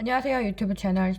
안녕하세요 유튜브 채널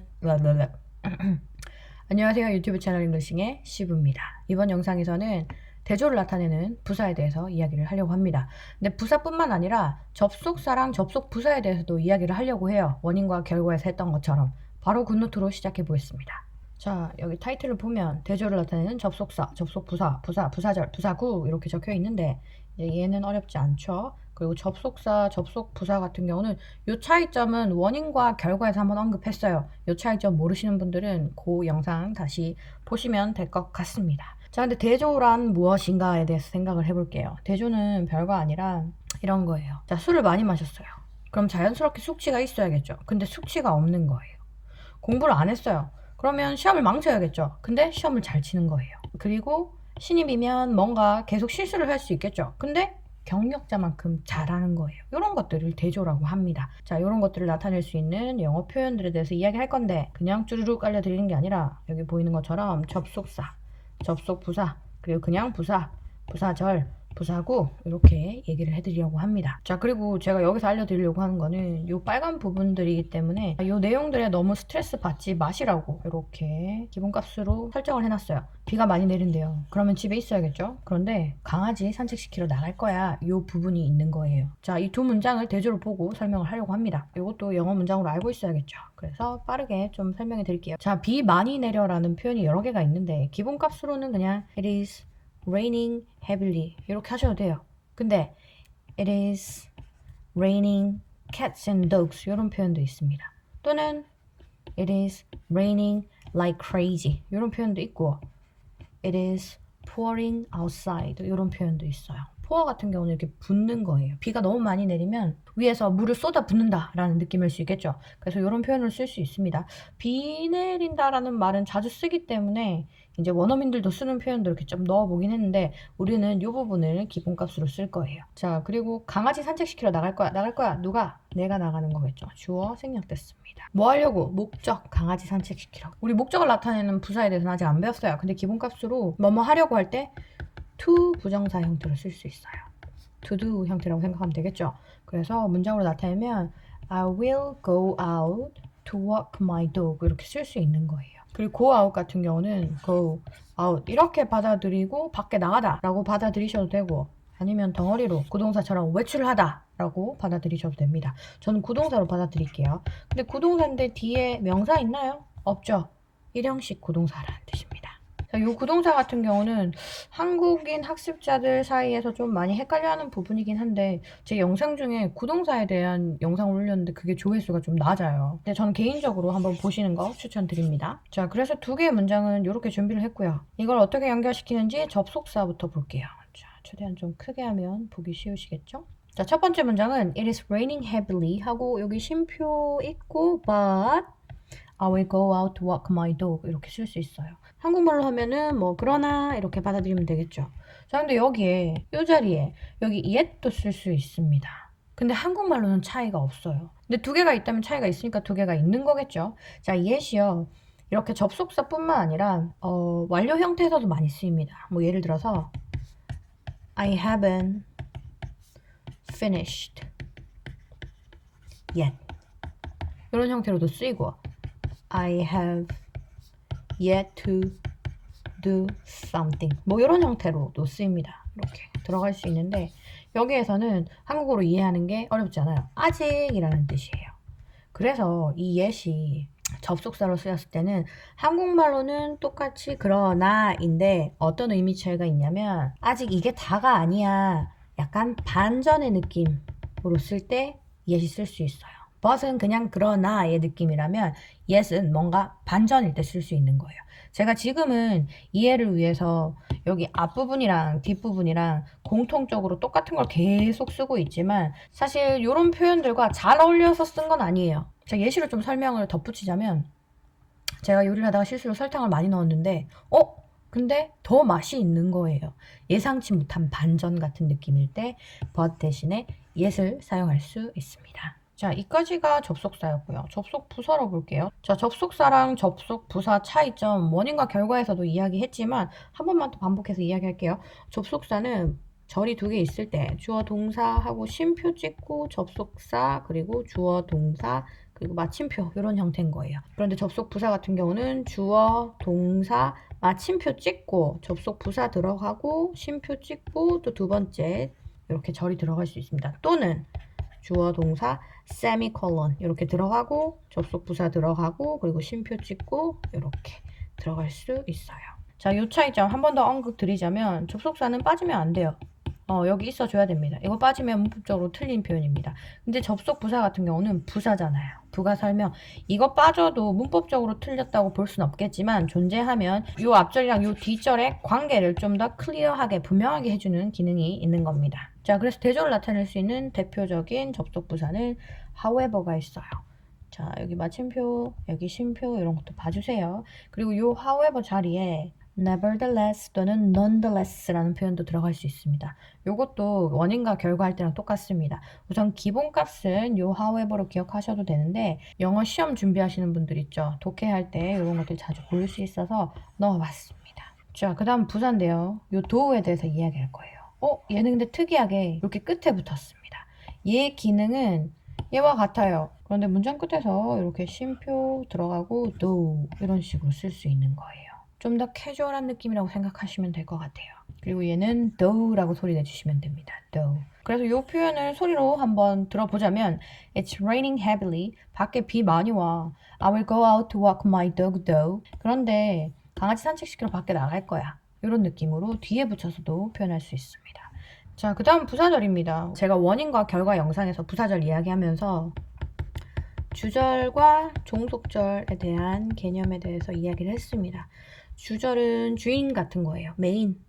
안녕하세요 유튜브 채널 잉글리싱의 시부입니다. 이번 영상에서는 대조를 나타내는 부사에 대해서 이야기를 하려고 합니다. 근데 부사뿐만 아니라 접속사랑 접속부사에 대해서도 이야기를 하려고 해요. 원인과 결과에서 했던 것처럼. 바로 그 노트로 시작해 보겠습니다. 자, 여기 타이틀을 보면 대조를 나타내는 접속사, 접속부사, 부사절, 부사구 이렇게 적혀 있는데 얘는 어렵지 않죠. 그리고 접속사, 접속부사 같은 경우는 이 차이점은 원인과 결과에서 한번 언급했어요. 이 차이점 모르시는 분들은 그 영상 다시 보시면 될 것 같습니다. 자, 근데 대조란 무엇인가에 대해서 생각을 해볼게요. 대조는 별거 아니라 이런 거예요. 자, 술을 많이 마셨어요. 그럼 자연스럽게 숙취가 있어야겠죠. 근데 숙취가 없는 거예요. 공부를 안 했어요. 그러면 시험을 망쳐야겠죠. 근데 시험을 잘 치는 거예요. 그리고 신입이면 뭔가 계속 실수를 할 수 있겠죠. 근데 경력자만큼 잘하는 거예요. 이런 것들을 대조라고 합니다. 자, 이런 것들을 나타낼 수 있는 영어 표현들에 대해서 이야기할 건데 그냥 쭈르륵 알려드리는 게 아니라 여기 보이는 것처럼 접속사, 접속부사, 그리고 그냥 부사, 부사절, 부사구 이렇게 얘기를 해드리려고 합니다. 자, 그리고 제가 여기서 알려드리려고 하는 거는 이 빨간 부분들이기 때문에 이 내용들에 너무 스트레스 받지 마시라고 이렇게 기본값으로 설정을 해놨어요. 비가 많이 내린대요. 그러면 집에 있어야겠죠? 그런데 강아지 산책시키러 나갈 거야. 이 부분이 있는 거예요. 자, 이 두 문장을 대조로 보고 설명을 하려고 합니다. 이것도 영어 문장으로 알고 있어야겠죠. 그래서 빠르게 좀 설명해 드릴게요. 자, 비 많이 내려라는 표현이 여러 개가 있는데 기본값으로는 그냥 it is raining heavily 이렇게 하셔도 돼요. 근데 it is raining cats and dogs 이런 표현도 있습니다. 또는 it is raining like crazy 이런 표현도 있고 it is pouring outside 이런 표현도 있어요. pour 같은 경우는 이렇게 붓는 거예요. 비가 너무 많이 내리면 위에서 물을 쏟아 붓는다 라는 느낌일 수 있겠죠. 그래서 이런 표현을 쓸 수 있습니다. 비 내린다 라는 말은 자주 쓰기 때문에 이제 원어민들도 쓰는 표현도 이렇게 좀 넣어보긴 했는데 우리는 이 부분을 기본값으로 쓸 거예요. 자, 그리고 강아지 산책시키러 나갈 거야. 나갈 거야. 누가? 내가 나가는 거겠죠. 주어 생략됐습니다. 뭐 하려고? 목적. 강아지 산책시키러. 우리 목적을 나타내는 부사에 대해서는 아직 안 배웠어요. 근데 기본값으로 뭐뭐 하려고 할 때 to 부정사 형태로 쓸 수 있어요. to do 형태라고 생각하면 되겠죠. 그래서 문장으로 나타내면 I will go out to walk my dog 이렇게 쓸 수 있는 거예요. 그리고 go out 같은 경우는 go out 이렇게 받아들이고 밖에 나가다 라고 받아들이셔도 되고 아니면 덩어리로 구동사처럼 외출하다 라고 받아들이셔도 됩니다. 저는 구동사로 받아들일게요. 근데 구동사인데 뒤에 명사 있나요? 없죠. 일형식 구동사라는 뜻입니다. 자, 이 구동사 같은 경우는 한국인 학습자들 사이에서 좀 많이 헷갈려하는 부분이긴 한데 제 영상 중에 구동사에 대한 영상을 올렸는데 그게 조회수가 좀 낮아요. 근데 저는 개인적으로 한번 보시는 거 추천드립니다. 자, 그래서 두 개의 문장은 이렇게 준비를 했고요. 이걸 어떻게 연결시키는지 접속사부터 볼게요. 자, 최대한 좀 크게 하면 보기 쉬우시겠죠? 자, 첫 번째 문장은 It is raining heavily 하고 여기 쉼표 있고 but I will go out to walk my dog 이렇게 쓸 수 있어요. 한국말로 하면은 뭐 그러나 이렇게 받아들이면 되겠죠. 자, 근데 여기에 이 자리에 여기 yet도 쓸 수 있습니다. 근데 한국말로는 차이가 없어요. 근데 두 개가 있다면 차이가 있으니까 두 개가 있는 거겠죠. 자, yet이요. 이렇게 접속사뿐만 아니라 완료 형태에서도 많이 쓰입니다. 뭐 예를 들어서 I haven't finished yet 이런 형태로도 쓰이고 I have yet to do something 뭐 이런 형태로도 쓰입니다. 이렇게 들어갈 수 있는데 여기에서는 한국어로 이해하는 게 어렵지 않아요. 아직이라는 뜻이에요. 그래서 이 yet이 접속사로 쓰였을 때는 한국말로는 똑같이 그러나인데 어떤 의미 차이가 있냐면 아직 이게 다가 아니야. 약간 반전의 느낌으로 쓸 때 yet이 쓸 수 있어요. but은 그냥 그러나의 느낌이라면 yes은 뭔가 반전일 때 쓸 수 있는 거예요. 제가 지금은 이해를 위해서 여기 앞부분이랑 뒷부분이랑 공통적으로 똑같은 걸 계속 쓰고 있지만 사실 이런 표현들과 잘 어울려서 쓴 건 아니에요. 제가 예시로 좀 설명을 덧붙이자면 제가 요리를 하다가 실수로 설탕을 많이 넣었는데 근데 더 맛이 있는 거예요. 예상치 못한 반전 같은 느낌일 때 but 대신에 yes을 사용할 수 있습니다. 자, 이까지가 접속사였고요. 접속부사로 볼게요. 자, 접속사랑 접속부사 차이점 원인과 결과에서도 이야기했지만 한 번만 더 반복해서 이야기할게요. 접속사는 절이 두 개 있을 때 주어 동사하고 쉼표 찍고 접속사 그리고 주어 동사 그리고 마침표 이런 형태인 거예요. 그런데 접속 부사 같은 경우는 주어, 동사, 마침표 찍고 접속 부사 들어가고 쉼표 찍고 또 두 번째 이렇게 절이 들어갈 수 있습니다. 또는 주어, 동사, 세미콜론 이렇게 들어가고 접속 부사 들어가고 그리고 쉼표 찍고 이렇게 들어갈 수 있어요. 자, 요 차이점 한 번 더 언급 드리자면 접속사는 빠지면 안 돼요. 여기 있어줘야 됩니다. 이거 빠지면 문법적으로 틀린 표현입니다. 근데 접속 부사 같은 경우는 부사잖아요. 부가 설명. 이거 빠져도 문법적으로 틀렸다고 볼 수는 없겠지만 존재하면 요 앞절이랑 요 뒷절의 관계를 좀 더 클리어하게 분명하게 해주는 기능이 있는 겁니다. 자, 그래서 대조를 나타낼 수 있는 대표적인 접속 부사는 however가 있어요. 자, 여기 마침표, 여기 쉼표 이런 것도 봐주세요. 그리고 요 however 자리에 nevertheless 또는 nonetheless라는 표현도 들어갈 수 있습니다. 요것도 원인과 결과 할 때랑 똑같습니다. 우선 기본값은 요 however로 기억하셔도 되는데 영어 시험 준비하시는 분들 있죠. 독해할 때 이런 것들 자주 보일 수 있어서 넣어봤습니다. 자, 그 다음 부사인데요. 요 do에 대해서 이야기할 거예요. 얘는 근데 특이하게 이렇게 끝에 붙었습니다. 얘 기능은 얘와 같아요. 그런데 문장 끝에서 이렇게 쉼표 들어가고 do 이런 식으로 쓸 수 있는 거예요. 좀 더 캐주얼한 느낌이라고 생각하시면 될 것 같아요. 그리고 얘는 do라고 소리 내주시면 됩니다. do. 그래서 이 표현을 소리로 한번 들어보자면 It's raining heavily. 밖에 비 많이 와. I will go out to walk my dog though. 그런데 강아지 산책시키러 밖에 나갈 거야. 이런 느낌으로 뒤에 붙여서도 표현할 수 있습니다. 자, 그 다음 부사절입니다. 제가 원인과 결과 영상에서 부사절 이야기하면서 주절과 종속절에 대한 개념에 대해서 이야기를 했습니다. 주절은 주인 같은 거예요. 메인.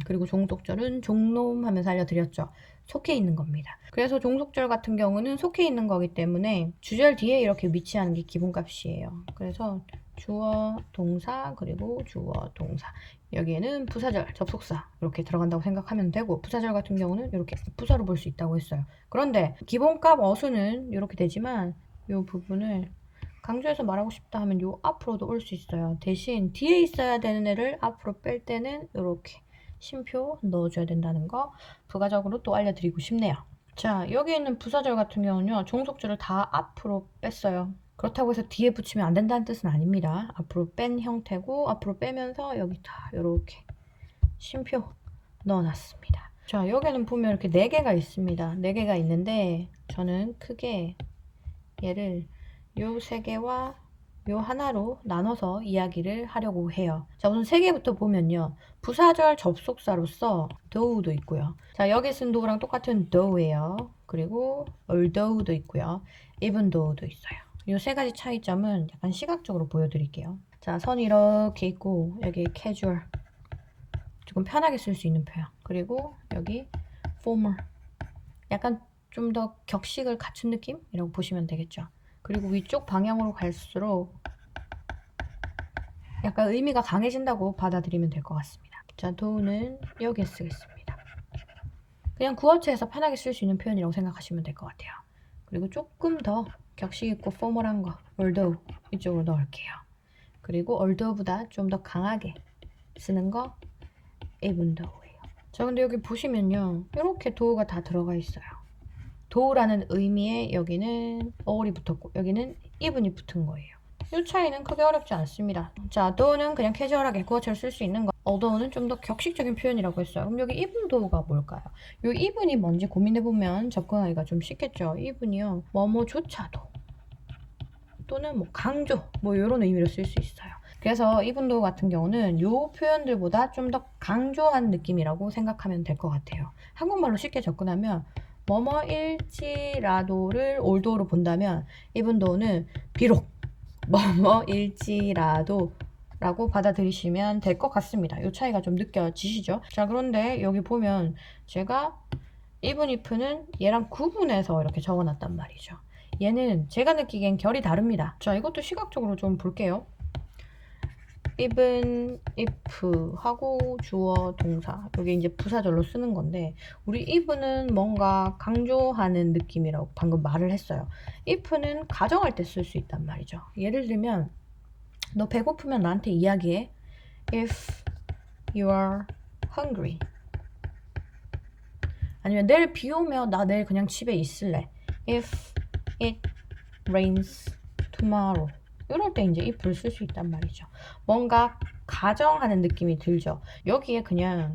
그리고 종속절은 종놈 하면서 알려드렸죠. 속해 있는 겁니다. 그래서 종속절 같은 경우는 속해 있는 거기 때문에 주절 뒤에 이렇게 위치하는 게 기본값이에요. 그래서 주어, 동사, 그리고 주어, 동사. 여기에는 부사절, 접속사 이렇게 들어간다고 생각하면 되고 부사절 같은 경우는 이렇게 부사로 볼 수 있다고 했어요. 그런데 기본값 어수는 이렇게 되지만 이 부분을 강조해서 말하고 싶다 하면 요 앞으로도 올 수 있어요. 대신 뒤에 있어야 되는 애를 앞으로 뺄 때는 이렇게 쉼표 넣어줘야 된다는 거 부가적으로 또 알려드리고 싶네요. 자, 여기 있는 부사절 같은 경우는요. 종속절을 다 앞으로 뺐어요. 그렇다고 해서 뒤에 붙이면 안 된다는 뜻은 아닙니다. 앞으로 뺀 형태고 앞으로 빼면서 여기 다 이렇게 쉼표 넣어놨습니다. 자, 여기는 보면 이렇게 4개가 있습니다. 4개가 있는데 저는 크게 얘를 요 3개와 요 하나로 나눠서 이야기를 하려고 해요. 자, 우선 3개부터 보면요. 부사절 접속사로서 though도 있고요. 자, 여기 쓴 though랑 똑같은 though예요. 그리고 although도 있고요. even though도 있어요. 이 3가지 차이점은 약간 시각적으로 보여드릴게요. 자, 선이 이렇게 있고 여기 casual 조금 편하게 쓸 수 있는 표현. 그리고 여기 formal 약간 좀 더 격식을 갖춘 느낌이라고 보시면 되겠죠. 그리고 위쪽 방향으로 갈수록 약간 의미가 강해진다고 받아들이면 될 것 같습니다. 자, do는 여기에 쓰겠습니다. 그냥 구어체에서 편하게 쓸 수 있는 표현이라고 생각하시면 될 것 같아요. 그리고 조금 더 격식 있고 포멀한 거 although 이쪽으로 넣을게요. 그리고 although보다 좀 더 강하게 쓰는 거 even though예요. 자, 근데 여기 보시면요. 이렇게 do가 다 들어가 있어요. do라는 의미에 여기는 all이 붙었고 여기는 even이 붙은 거예요. 이 차이는 크게 어렵지 않습니다. 자, do는 그냥 캐주얼하게 구어체로 쓸 수 있는 거. although는 좀 더 격식적인 표현이라고 했어요. 그럼 여기 even though가 뭘까요? 이 even이 뭔지 고민해보면 접근하기가 좀 쉽겠죠. even이요. 뭐뭐조차도 또는 뭐 강조 뭐 이런 의미로 쓸 수 있어요. 그래서 even though 같은 경우는 이 표현들보다 좀 더 강조한 느낌이라고 생각하면 될 것 같아요. 한국말로 쉽게 접근하면 뭐뭐일지라도를 although로 본다면 even though는 비록 뭐뭐일지라도 라고 받아들이시면 될 것 같습니다. 이 차이가 좀 느껴지시죠? 자, 그런데 여기 보면 제가 even if는 얘랑 구분해서 이렇게 적어놨단 말이죠. 얘는 제가 느끼기엔 결이 다릅니다. 자, 이것도 시각적으로 좀 볼게요. even if 하고 주어 동사 여기 이제 부사절로 쓰는 건데 우리 if는 뭔가 강조하는 느낌이라고 방금 말을 했어요. if는 가정할 때 쓸 수 있단 말이죠. 예를 들면 너 배고프면 나한테 이야기해. If you are hungry. 아니면 내일 비 오면 나 내일 그냥 집에 있을래. If it rains tomorrow. 이럴 때 이제 if를 쓸 수 있단 말이죠. 뭔가 가정하는 느낌이 들죠. 여기에 그냥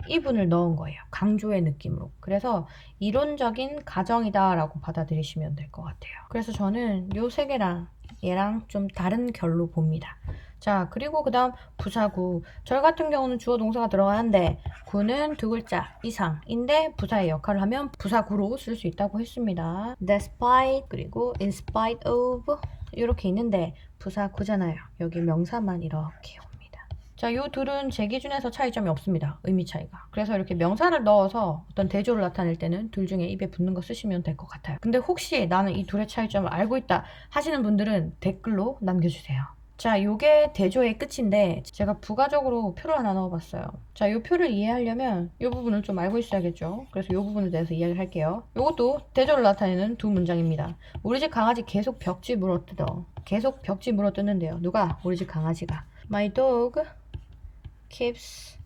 이분을 넣은 거예요. 강조의 느낌으로. 그래서 이론적인 가정이다라고 받아들이시면 될 것 같아요. 그래서 저는 요 세 개랑 얘랑 좀 다른 결로 봅니다. 자, 그리고 그 다음 부사구. 절 같은 경우는 주어 동사가 들어가는데 구는 두 글자 이상인데 부사의 역할을 하면 부사구로 쓸 수 있다고 했습니다. despite 그리고 in spite of 이렇게 있는데 부사구잖아요. 여기 명사만 이렇게 옵니다. 자, 요 둘은 제 기준에서 차이점이 없습니다. 의미 차이가. 그래서 이렇게 명사를 넣어서 어떤 대조를 나타낼 때는 둘 중에 입에 붙는 거 쓰시면 될 것 같아요. 근데 혹시 나는 이 둘의 차이점을 알고 있다 하시는 분들은 댓글로 남겨주세요. 자, 요게 대조의 끝인데 제가 부가적으로 표를 하나 넣어봤어요. 자, 요 표를 이해하려면 요 부분을 좀 알고 있어야겠죠. 그래서 요 부분에 대해서 이야기를 할게요. 요것도 대조를 나타내는 두 문장입니다. 우리 집 강아지 계속 벽지 물어뜯어. 계속 벽지 물어뜯는데요. 누가? 우리 집 강아지가. My dog keeps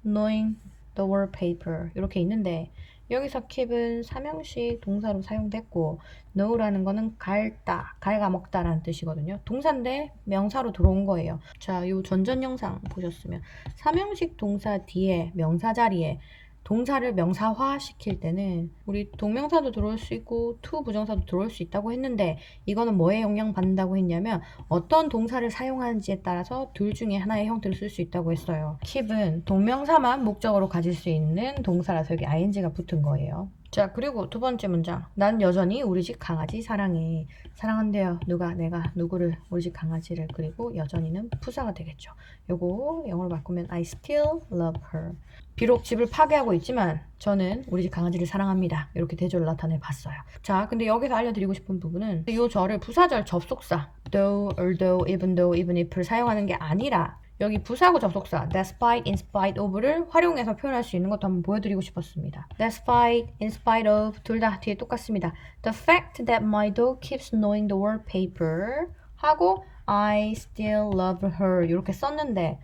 gnawing the wallpaper 이렇게 있는데 여기서 keep은 삼형식 동사로 사용됐고 know라는 거는 갈다, 갉아먹다 라는 뜻이거든요. 동사인데 명사로 들어온 거예요. 자, 요 전전영상 보셨으면 삼형식 동사 뒤에 명사 자리에 동사를 명사화 시킬 때는 우리 동명사도 들어올 수 있고 to 부정사도 들어올 수 있다고 했는데 이거는 뭐에 영향받는다고 했냐면 어떤 동사를 사용하는지에 따라서 둘 중에 하나의 형태를 쓸 수 있다고 했어요. keep은 동명사만 목적으로 가질 수 있는 동사라서 여기 ing가 붙은 거예요. 자, 그리고 두 번째 문장. 난 여전히 우리 집 강아지 사랑해. 사랑한대요. 누가? 내가 누구를? 우리 집 강아지를. 그리고 여전히는 부사가 되겠죠. 요거 영어로 바꾸면 I still love her. 비록 집을 파괴하고 있지만 저는 우리 집 강아지를 사랑합니다. 이렇게 대조를 나타내 봤어요. 자, 근데 여기서 알려드리고 싶은 부분은 이 절을 부사절 접속사 though, although, even though, even if를 사용하는 게 아니라 여기 부사구 접속사 despite, in spite of를 활용해서 표현할 수 있는 것도 한번 보여드리고 싶었습니다. despite, in spite of 둘 다 뒤에 똑같습니다. The fact that my dog keeps gnawing the wallpaper 하고 I still love her 이렇게 썼는데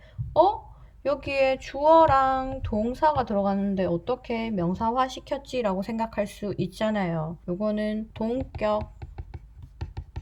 여기에 주어랑 동사가 들어갔는데 어떻게 명사화 시켰지? 라고 생각할 수 있잖아요. 요거는 동격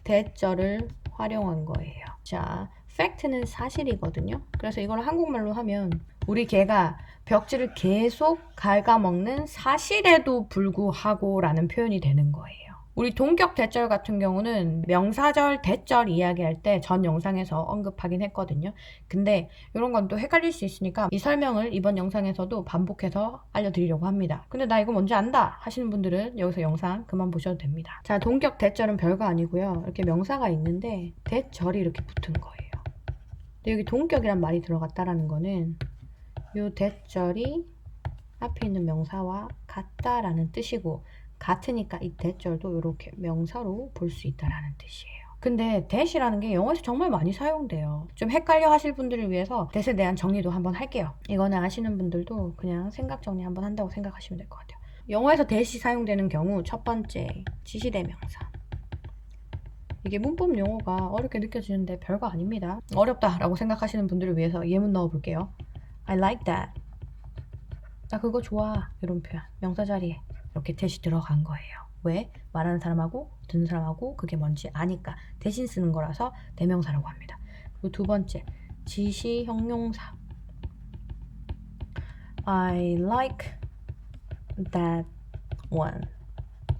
대절을 활용한 거예요. 자, 팩트는 사실이거든요. 그래서 이걸 한국말로 하면 우리 개가 벽지를 계속 갉아먹는 사실에도 불구하고 라는 표현이 되는 거예요. 우리 동격 대절 같은 경우는 명사절 대절 이야기할 때 전 영상에서 언급하긴 했거든요. 근데 이런 건 또 헷갈릴 수 있으니까 이 설명을 이번 영상에서도 반복해서 알려드리려고 합니다. 근데 나 이거 뭔지 안다 하시는 분들은 여기서 영상 그만 보셔도 됩니다. 자, 동격 대절은 별거 아니고요. 이렇게 명사가 있는데 대절이 이렇게 붙은 거예요. 근데 여기 동격이란 말이 들어갔다라는 거는 이 대절이 앞에 있는 명사와 같다라는 뜻이고 같으니까 이 대절도 이렇게 명사로 볼 수 있다라는 뜻이에요. 근데 that이라는 게 영어에서 정말 많이 사용돼요. 좀 헷갈려 하실 분들을 위해서 that에 대한 정리도 한번 할게요. 이거는 아시는 분들도 그냥 생각 정리 한번 한다고 생각하시면 될 것 같아요. 영어에서 that이 사용되는 경우 첫 번째 지시대명사. 이게 문법 용어가 어렵게 느껴지는데 별거 아닙니다. 어렵다라고 생각하시는 분들을 위해서 예문 넣어볼게요. I like that. 나 그거 좋아. 이런 표현. 명사 자리에 이렇게 that이 들어간 거예요. 왜? 말하는 사람하고 듣는 사람하고 그게 뭔지 아니까 대신 쓰는 거라서 대명사라고 합니다. 그리고 두 번째, 지시 형용사. I like that one.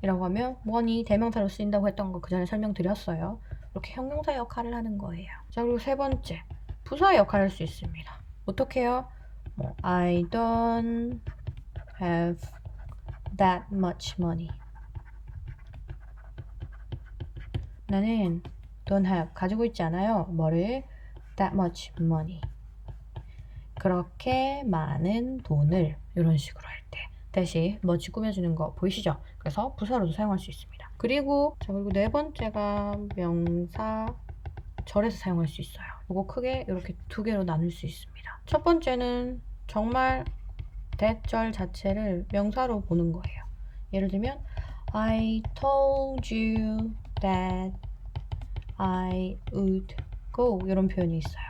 이라고 하면 one이 대명사로 쓰인다고 했던 거 그 전에 설명드렸어요. 이렇게 형용사 역할을 하는 거예요. 자, 그리고 세 번째, 부사 역할을 할 수 있습니다. 어떻게 해요? I don't have that much money. 나는 don't have 가지고 있지 않아요. 뭐를? that much money. 그렇게 많은 돈을 이런 식으로 할 때 다시 much 꾸며주는 거 보이시죠? 그래서 부사로도 사용할 수 있습니다. 그리고 네 번째가 명사 절에서 사용할 수 있어요. 이거 크게 이렇게 두 개로 나눌 수 있습니다. 첫 번째는 정말 대절 자체를 명사로 보는 거예요. 예를 들면 I told you that I would go 이런 표현이 있어요.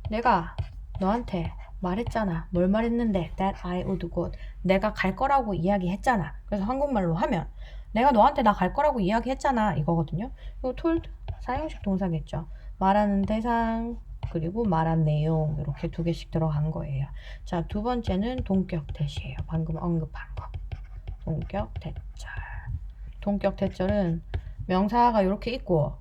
내가 너한테 말했잖아. 뭘 말했는데 that I would go. 내가 갈 거라고 이야기했잖아. 그래서 한국말로 하면 내가 너한테 나 갈 거라고 이야기했잖아 이거거든요. 이거 told 사용식 동사겠죠. 말하는 대상 그리고 말한 내용 이렇게 두 개씩 들어간 거예요. 자, 두 번째는 동격 대시예요. 방금 언급한 거. 동격 대절. 동격 대절은 명사가 이렇게 있고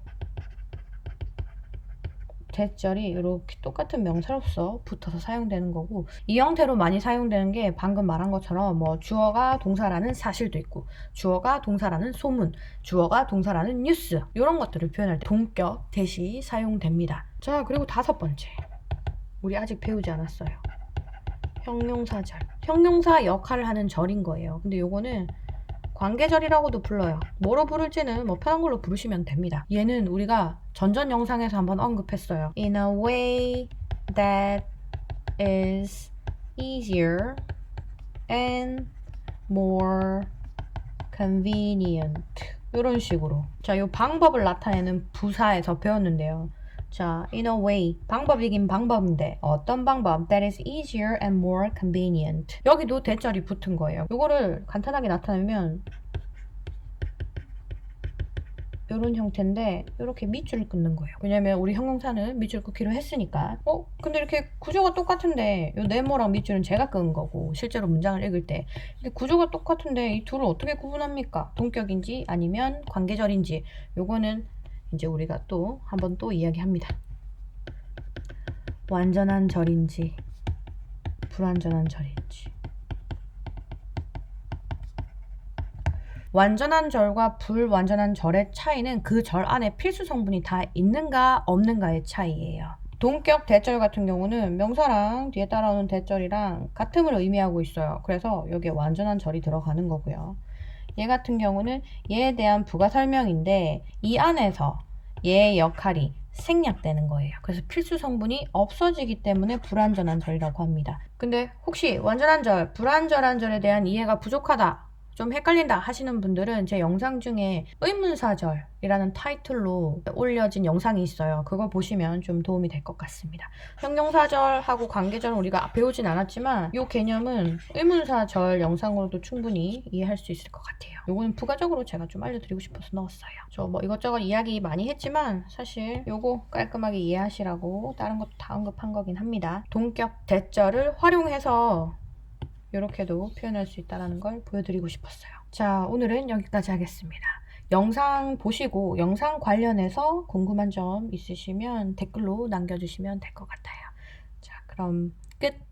대절이 이렇게 똑같은 명사로서 붙어서 사용되는 거고, 이 형태로 많이 사용되는 게 방금 말한 것처럼 뭐 주어가 동사라는 사실도 있고 주어가 동사라는 소문, 주어가 동사라는 뉴스, 이런 것들을 표현할 때 동격 대시 사용됩니다. 자, 그리고 다섯 번째, 우리 아직 배우지 않았어요. 형용사절. 형용사 역할을 하는 절인 거예요. 근데 요거는 관계절이라고도 불러요. 뭐로 부를지는 뭐 편한 걸로 부르시면 됩니다. 얘는 우리가 전전 영상에서 한번 언급했어요. In a way that is easier and more convenient. 이런 식으로. 자, 이 방법을 나타내는 부사에서 배웠는데요. 자, in a way. 방법이긴 방법인데 어떤 방법? That is easier and more convenient. 여기도 대절이 붙은 거예요. 이거를 간단하게 나타내면 이런 형태인데 이렇게 밑줄을 끊는 거예요. 왜냐면 우리 형용사는 밑줄 끊기로 했으니까. 근데 이렇게 구조가 똑같은데 이 네모랑 밑줄은 제가 끄는 거고, 실제로 문장을 읽을 때 근데 구조가 똑같은데 이 둘을 어떻게 구분합니까? 동격인지 아니면 관계절인지, 요거는 이제 우리가 또 한번 또 이야기합니다. 완전한 절인지 불완전한 절인지. 완전한 절과 불완전한 절의 차이는 그 절 안에 필수 성분이 다 있는가 없는가의 차이예요. 동격 대절 같은 경우는 명사랑 뒤에 따라오는 대절이랑 같음을 의미하고 있어요. 그래서 여기에 완전한 절이 들어가는 거고요. 얘 같은 경우는 얘에 대한 부가 설명인데 이 안에서 얘의 역할이 생략되는 거예요. 그래서 필수 성분이 없어지기 때문에 불완전한 절이라고 합니다. 근데 혹시 완전한 절, 불완전한 절에 대한 이해가 부족하다, 좀 헷갈린다 하시는 분들은 제 영상 중에 의문사절이라는 타이틀로 올려진 영상이 있어요. 그거 보시면 좀 도움이 될 것 같습니다. 형용사절하고 관계절은 우리가 배우진 않았지만 이 개념은 의문사절 영상으로도 충분히 이해할 수 있을 것 같아요. 요거는 부가적으로 제가 좀 알려드리고 싶어서 넣었어요. 저 뭐 이것저것 이야기 많이 했지만 사실 요거 깔끔하게 이해하시라고 다른 것도 다 언급한 거긴 합니다. 동격 대절을 활용해서 이렇게도 표현할 수 있다는 걸 보여드리고 싶었어요. 자, 오늘은 여기까지 하겠습니다. 영상 보시고 영상 관련해서 궁금한 점 있으시면 댓글로 남겨주시면 될 것 같아요. 자, 그럼 끝!